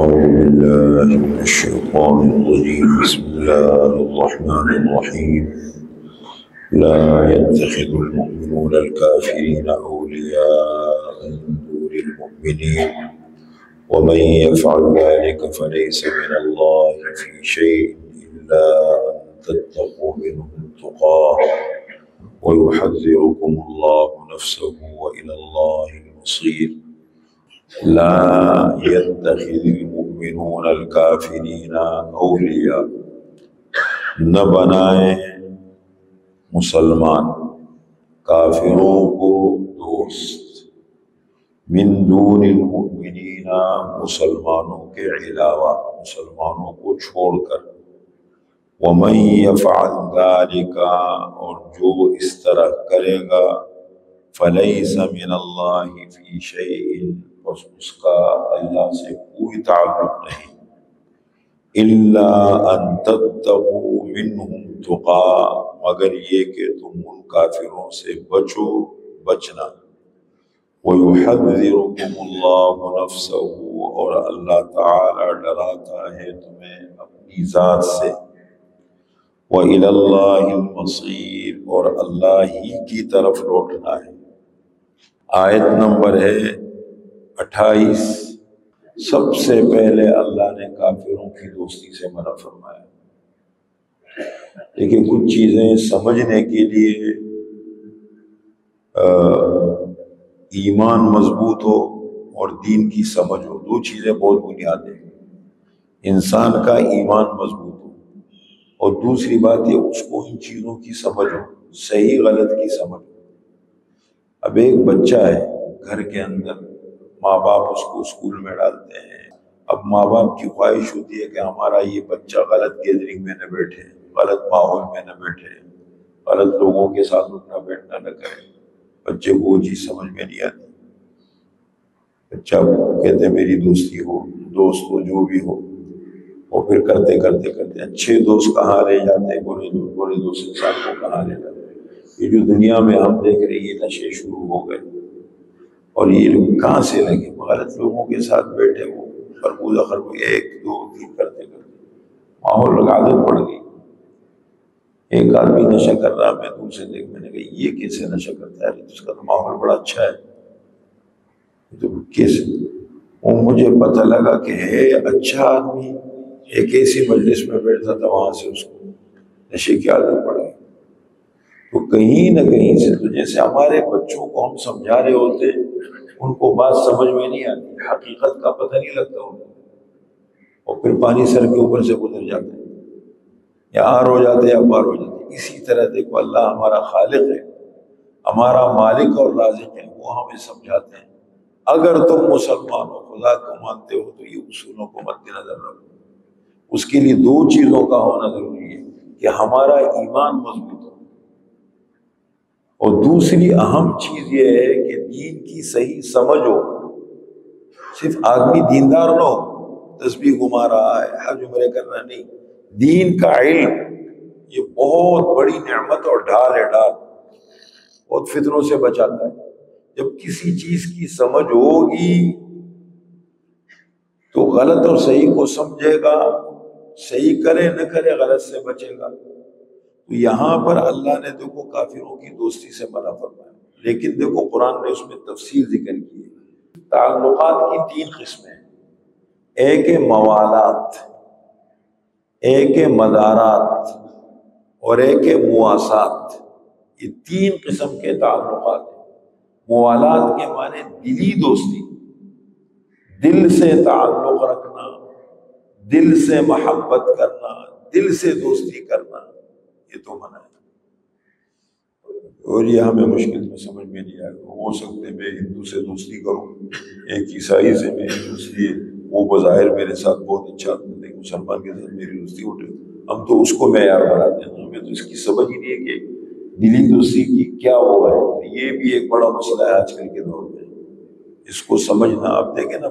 أعوذ بالله من الشيطان الرجيم بسم الله الرحمن الرحيم لا يتخذ المؤمنون الكافرين أولياء من دون المؤمنين ومن يفعل ذلك فليس من الله في شيء إلا أن تتقوا منهم تقاه ويحذركم الله نفسه وإلى الله المصير لا يتخذ المؤمنون الكافرين اولیاء، نہ بنائیں مسلمان کافروں کو دوست، من دون المؤمنین مسلمانوں کے علاوہ، مسلمانوں کو چھوڑ کر، ومن يفعل ذلك اور جو اس طرح کرے گا، فلیس من اللہ فی شیء بس اس کا اللہ سے کوئی تعلق نہیں، الا ان تتقوا منہم تقا مگر یہ کہ تم ان کافروں سے بچنا، وَيُحَذِّرُكُمُ اللَّهُ نَفْسَهُ اور اللہ تعالی ڈراتا ہے تمہیں اپنی ذات سے، وَإِلَى اللَّهِ الْمَصِيرُ اور اللہ ہی کی طرف لوٹنا ہے۔ آیت نمبر ہے 28۔ سب سے پہلے اللہ نے کافروں کی دوستی سے منع فرمایا۔ لیکن کچھ چیزیں سمجھنے کے لیے ایمان مضبوط ہو اور دین کی سمجھ ہو، دو چیزیں بہت بنیادی ہیں۔ انسان کا ایمان مضبوط ہو اور دوسری بات یہ اس کو ان چیزوں کی سمجھ ہو، صحیح غلط کی سمجھ ہو۔ اب ایک بچہ ہے گھر کے اندر، ماں باپ اس کو اسکول میں ڈالتے ہیں، اب ماں باپ کی خواہش ہوتی ہے کہ ہمارا یہ بچہ غلط گیدرنگ میں نہ بیٹھے، غلط ماحول میں نہ بیٹھے، غلط لوگوں کے ساتھ اٹھنا بیٹھنا نہ کرے۔ بچے کو وہ چیز سمجھ میں نہیں آتی، بچہ کہتے ہیں میری دوستی ہو، دوست ہو، جو بھی ہو، اور پھر کرتے اچھے دوست کہاں لے جاتے، برے دوست انسان کو کہاں لے جاتے۔ یہ جو دنیا میں ہم دیکھ رہے ہیں یہ نشے شروع ہو گئے، اور یہ لوگ کہاں سے لگے، غلط لوگوں کے ساتھ بیٹھے، وہ خربوزہ ایک دو تین کرتے ماحول عادت پڑ گئی۔ ایک آدمی نشہ کر رہا، میں دور سے میں نے کہا یہ کیسے نشہ کرتا ہے، اس کا تو ماحول بڑا اچھا ہے، تو کیسے؟ وہ مجھے پتہ لگا کہ ہے اچھا آدمی، ایک ایسی مجلس میں بیٹھتا تھا، وہاں سے اس کو نشے کی عادت پڑ گئی۔ تو کہیں نہ کہیں سے تو جیسے ہمارے بچوں کو ہم سمجھا رہے ہوتے، ان کو بات سمجھ میں نہیں آتی، حقیقت کا پتہ نہیں لگتا ان کو، اور پھر پانی سر کے اوپر سے گزر جاتے ہیں، یا آر ہو جاتے یا پار ہو جاتے۔ اسی طرح دیکھو اللہ ہمارا خالق ہے، ہمارا مالک اور رازق ہے، وہ ہمیں سمجھاتے ہیں اگر تم مسلمان ہو، خدا کو مانتے ہو، تو یہ اصولوں کو مد نظر رکھو۔ اس کے لیے دو چیزوں کا ہونا ضروری ہے کہ ہمارا ایمان مضبوط ہو، اور دوسری اہم چیز یہ ہے کہ دین کی صحیح سمجھ ہو۔ صرف آدمی دیندار نہ ہو، تسبیح گھما رہا ہے، حج عمرے کرنا نہیں، دین کا علم یہ بہت بڑی نعمت اور ڈھال ہے، ڈھال بہت فتنوں سے بچاتا ہے۔ جب کسی چیز کی سمجھ ہوگی تو غلط اور صحیح کو سمجھے گا، صحیح کرے نہ کرے، غلط سے بچے گا۔ تو یہاں پر اللہ نے دیکھو کافروں کی دوستی سے منع فرمایا، لیکن دیکھو قرآن نے اس میں تفصیل ذکر کی ہے۔ تعلقات کی تین قسمیں، ایک ہے موالات، ایک ہے مدارات، اور ایک ہے مواسات۔ یہ تین قسم کے تعلقات ہیں۔ موالات کے معنی دلی دوستی، دل سے تعلق رکھنا، دل سے محبت کرنا، دل سے دوستی کرنا، یہ تو منع ہے، اور یہ ہمیں مشکل میں سمجھ میں نہیں آئے گا۔ ہو سکتے میں ہندو سے دوستی کروں، ایک عیسائی سے میں دوستی، وہ بظاہر میرے ساتھ بہت اچھا، ایک مسلمان کے ساتھ میری دوستی اٹھے، ہم تو اس کو معیار بناتے ہیں، ہمیں تو اس کی سمجھ ہی نہیں ہے کہ دلی دوستی کی کیا وہ ہے۔ یہ بھی ایک بڑا مسئلہ ہے آج کل کے دور میں، اس کو سمجھنا۔ آپ دیکھیں نا،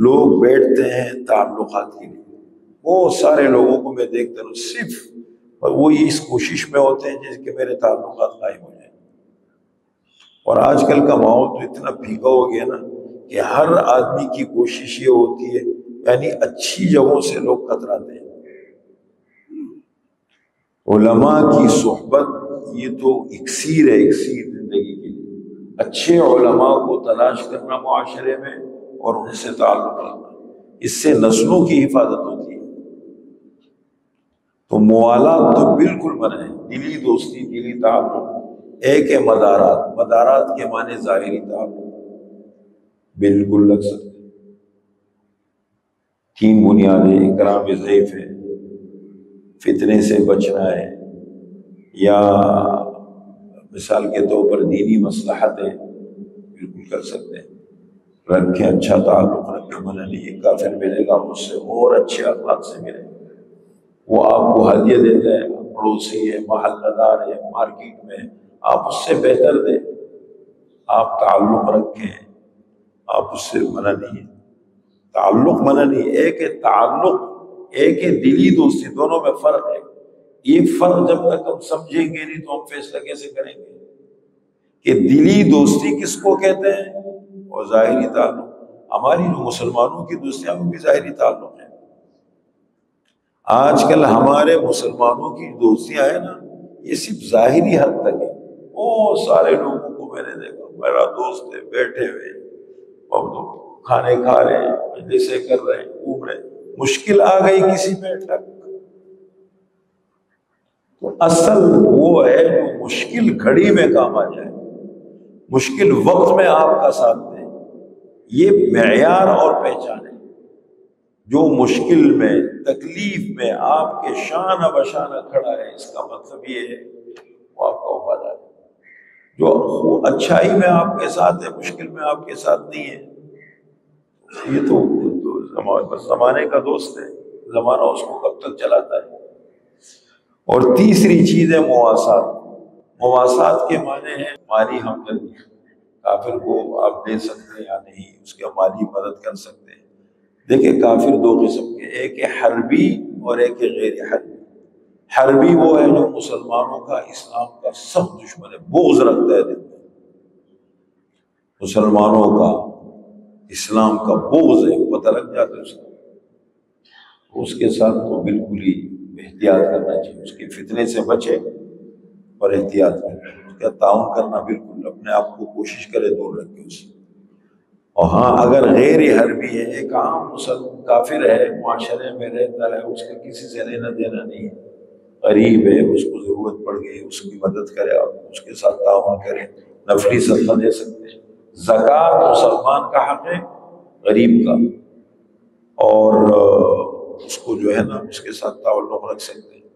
لوگ بیٹھتے ہیں تعلقات کے لیے، بہت سارے لوگوں کو میں دیکھتا ہوں صرف وہ اس کوشش میں ہوتے ہیں جیسے کہ میرے تعلقات قائم ہو جائیں۔ اور آج کل کا ماحول تو اتنا پھیکا ہو گیا نا کہ ہر آدمی کی کوشش یہ ہوتی ہے یعنی اچھی جگہوں سے لوگ کتراتے ہیں۔ علماء کی صحبت یہ تو اکسیر ہے، اکسیر زندگی کے لیے۔ اچھے علماء کو تلاش کرنا معاشرے میں اور ان سے تعلق رکھنا، اس سے نسلوں کی حفاظت ہوتی ہے۔ تو موالات تو بالکل منع ہے، دلی دوستی، دلی تعلق۔ ایک ہے مدارات، مدارات کے معنی ظاہری تعلق بالکل لگ سکتے ہیں۔ تین بنیادیں: اکرام ضعیف ہے، فتنے سے بچنا ہے، یا مثال کے طور پر دینی مصلحت ہے، بالکل کر سکتے ہیں۔ رکھیں، اچھا تعلق رکھیں، منع نہیں ہے۔ کافر ملے گا مجھ سے اور اچھے اخلاق سے ملے، وہ آپ کو ہدیہ دیتا ہے، پڑوسی ہے، محلہ دار ہے، مارکیٹ میں، آپ اس سے بہتر دیں، آپ تعلق رکھیں، آپ اس سے منع نہیں ہے۔ تعلق منع نہیں، ایک ہے تعلق، ایک ہے دلی دوستی، دونوں میں فرق ہے۔ یہ فرق جب تک ہم سمجھیں گے نہیں تو ہم فیصلہ کیسے کریں گے کہ دلی دوستی کس کو کہتے ہیں اور ظاہری تعلق؟ ہماری جو مسلمانوں کی دوستیاں وہ بھی ظاہری تعلق ہیں۔ آج کل ہمارے مسلمانوں کی دوستیاں ہیں نا، یہ صرف ظاہری حد تک ہے۔ بہت سارے لوگوں کو میں نے دیکھا، میرا دوست ہے، بیٹھے ہوئے کھانے کھا رہے ہیں، مجلسیں کر رہے ہیں، گھوم رہے ہیں، مشکل آ گئی کسی میں ٹک۔ تو اصل وہ ہے جو مشکل گھڑی میں کام آ جائے، مشکل وقت میں آپ کا ساتھ دے، یہ معیار اور پہچان ہے۔ جو مشکل میں، تکلیف میں آپ کے شانہ بشانہ کھڑا ہے، اس کا مطلب یہ ہے وہ آپ کا وفادار ہے۔ جو اچھائی میں آپ کے ساتھ ہے، مشکل میں آپ کے ساتھ نہیں ہے، یہ تو زمانے کا دوست ہے، زمانہ اس کو کب تک چلاتا ہے۔ اور تیسری چیز ہے مواسات۔ مواسات کے معنی ہے مالی ہمدردی، کافر کو آپ دے سکتے ہیں یا نہیں، اس کے مالی مدد کر سکتے ہیں۔ دیکھیں کافر دو قسم کے، ایک ہے حربی اور ایک ہے غیر حربی۔ حربی وہ ہے جو مسلمانوں کا، اسلام کا سخت دشمن ہے، بغض رکھتا ہے دل میں، مسلمانوں کا، اسلام کا بغض ہے، پتہ لگ جاتا ہے اس کے ساتھ تو بالکل ہی احتیاط کرنا چاہیے، اس کے فتنے سے بچے اور احتیاط کرے، اس کا تعاون کرنا، بالکل اپنے آپ کو کوشش کرے دور رکھے اس سے۔ اور ہاں اگر غیر حربی ہے، ایک عام مسلم کافر ہے، معاشرے میں رہتا ہے، اس کا کسی سے لینا دینا نہیں ہے، غریب ہے، اس کو ضرورت پڑ گئی، اس کی مدد کرے، اس کے ساتھ تعاون کرے، نفلی صدقہ دے سکتے ہیں۔ زکوٰۃ مسلمان کا حق ہے، غریب کا، اور اس کو جو ہے نا اس کے ساتھ تعلق رکھ سکتے ہیں۔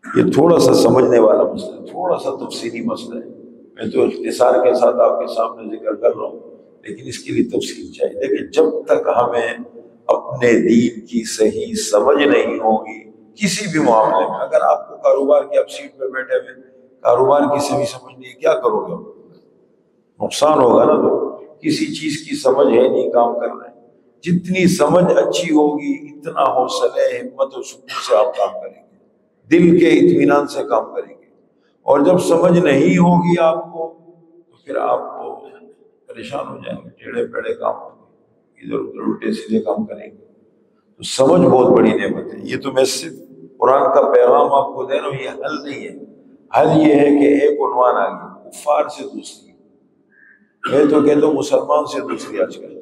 یہ تھوڑا سا سمجھنے والا مسئلہ ہے، تھوڑا سا تفصیلی مسئلہ ہے، میں تو اختصار کے ساتھ آپ کے سامنے ذکر کر رہا ہوں، لیکن اس کے لیے تفصیل چاہیے۔ دیکھیں جب تک ہمیں اپنے دین کی صحیح سمجھ نہیں ہوگی کسی بھی معاملے میں، اگر آپ کو کاروبار کی، آپ سیٹ پہ بیٹھے ہوئے، کاروبار کی صحیح سمجھ نہیں ہے، کیا کرو گے؟ نقصان ہوگا نا۔ تو کسی چیز کی سمجھ ہے نہیں، کام کر رہے ہیں، جتنی سمجھ اچھی ہوگی اتنا حوصلہ، ہمت و سکون سے آپ کام کریں گے، دل کے اطمینان سے کام کریں گے۔ اور جب سمجھ نہیں ہوگی آپ کو تو پھر آپ کو پریشان ہو جائیں گے، ٹیڑھے پیڑے کام ہوں گے، ادھر ادھر الٹے سیدھے کام کریں گے۔ تو سمجھ بہت بڑی نعمت ہے۔ یہ تو میں صرف قرآن کا پیغام آپ کو دے رہا ہوں، یہ حل نہیں ہے۔ حل یہ ہے کہ ایک عنوان آ گیا، کفار سے دوستی، میں تو کہتا ہوں مسلمان سے دوستی۔ آج کل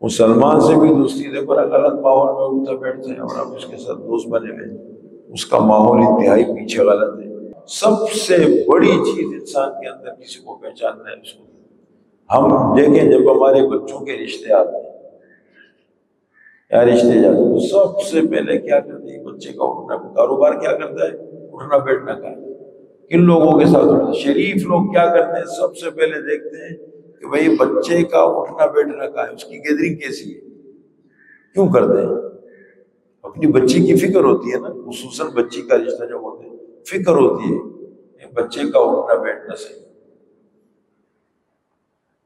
مسلمان سے بھی دوستی، دیکھو نا، غلط ماحول میں اٹھتا بیٹھتے ہیں اور آپ اس کے ساتھ دوست بنے ہوئے، اس کا ماحول انتہائی پیچھے غلط ہے۔ سب سے بڑی چیز انسان کے اندر کسی کو پہچاننا ہے، اس کو ہم دیکھیں جب ہمارے بچوں کے رشتے آتے ہیں یا رشتے جاتے ہیں، تو سب سے پہلے کیا کرتے ہیں؟ بچے کا اٹھنا، کاروبار کیا کرتا ہے؟ اٹھنا بیٹھنا کا۔ کن لوگوں کے ساتھ اٹھنا؟ شریف لوگ کیا کرتے ہیں؟ سب سے پہلے دیکھتے ہیں کہ بھئی بچے کا اٹھنا بیٹھنا کا ہے، اس کی گیدرنگ کیسی ہے، کیوں کرتے ہیں؟ اپنی بچی کی فکر ہوتی ہے نا، خصوصاً بچی کا رشتہ جب ہوتے ہیں فکر ہوتی ہے بچے کا اٹھنا بیٹھنا سے۔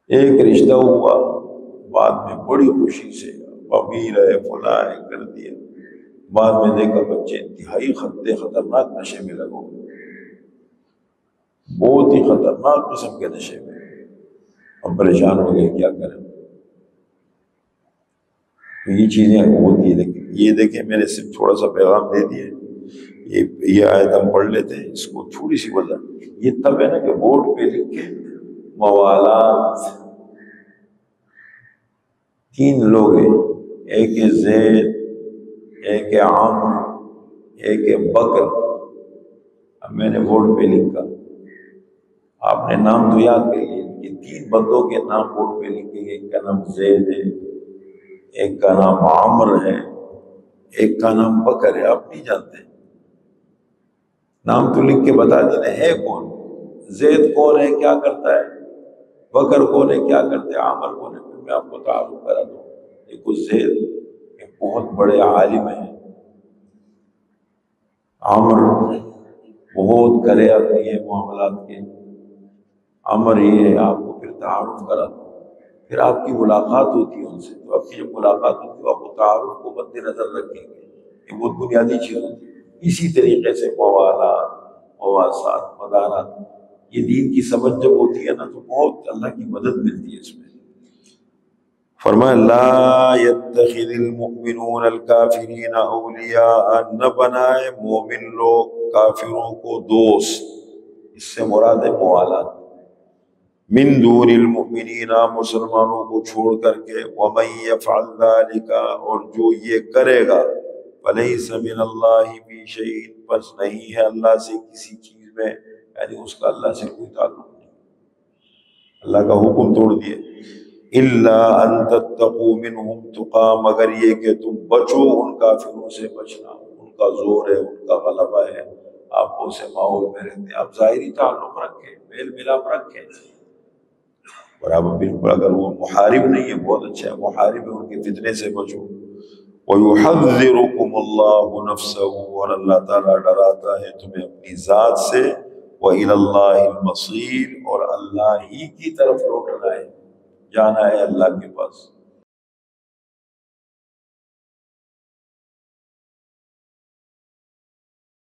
ایک رشتہ ہوا، بعد میں بڑی خوشی سے امیر ہے، فلاں ہے، کر دیا، بعد میں دیکھا بچے انتہائی خطرناک نشے میں لگا ہوئے، بہت ہی خطرناک قسم کے نشے میں، ہم پریشان ہو گئے کیا کریں۔ تو یہ چیزیں ہوتی ہیں. لیکن یہ دیکھیں میں نے صرف تھوڑا سا پیغام دے دیا. یہ آیت ہم پڑھ لیتے ہیں، اس کو تھوڑی سی وضاحت. یہ تب ہے نا کہ بورڈ پہ لکھ کے موالات. 3 لوگ ہیں، ایک ہے زید، ایک ہے عامر، ایک ہے بکر. اب میں نے بورڈ پہ لکھا، آپ نے نام تو یاد کر لیے. یہ 3 بندوں کے نام بورڈ پہ لکھے گئے. ایک کا نام زید ہے، ایک کا نام عامر ہے، ایک کا نام بکر ہے. آپ نہیں جانتے، نام تو لکھ کے بتا دینا ہے کون. زید کون ہے، کیا کرتا ہے، بکر کون ہے، کیا کرتے ہیں، عامر کون ہے. پھر میں آپ کو تعارف کرا دوں. دیکھو زید ایک بہت بڑے عالم ہیں، عامر بہت کرے اپنی ہے معاملات کے. عامر یہ ہے، آپ کو پھر تعارف کرا دوں. پھر آپ کی ملاقات ہوتی ہے ان سے، تو آپ کی جب ملاقات ہوتی ہے آپ کو تعارف کو مد نظر رکھیں گے. یہ بہت بنیادی چیز ہوتی ہے. اسی طریقے سے موالات، مواسات، مدارات، یہ دین کی سمجھ جب ہوتی ہے نا تو بہت اللہ کی مدد ملتی ہے اس میں. فرمایا لا يتخذ المؤمنون الکافرین اولیاء، نہ بنائے مومن لوگ کافروں کو دوست. اس سے مراد ہے موالات. من دون المؤمنین، مسلمانوں کو چھوڑ کر کے. ومن یفعل ذلک، اور جو یہ کرے گا. فلیس من اللہ فی شیء، بس نہیں ہے اللہ سے کسی چیز میں، یعنی اس کا اللہ سے کوئی تعلق نہیں، اللہ کا حکم توڑ دیے. الا ان تتقوا منهم تقا، مگر یہ کہ تم بچو ان کافروں سے بچنا. ان کا زور ہے، ان کا غلبہ ہے، آپ اسے ماحول میں رہتے ہیں. آپ ظاہری تعلق رکھیں، میل ملاپ رکھیں برابر. بالکل اگر وہ محارب نہیں ہے بہت اچھا ہے، محارب ہے ان کے فتنے سے بچو. وَيُحَذِّرُكُمُ اللَّهُ نَفْسَهُ، اور اللہ تعالیٰ ڈراتا ہے تمہیں اپنی ذات سے. وَإِلَى اللَّهِ الْمَصِيرُ، اور اللہ ہی کی طرف لوٹنا ہے، جانا ہے اللہ کے پاس.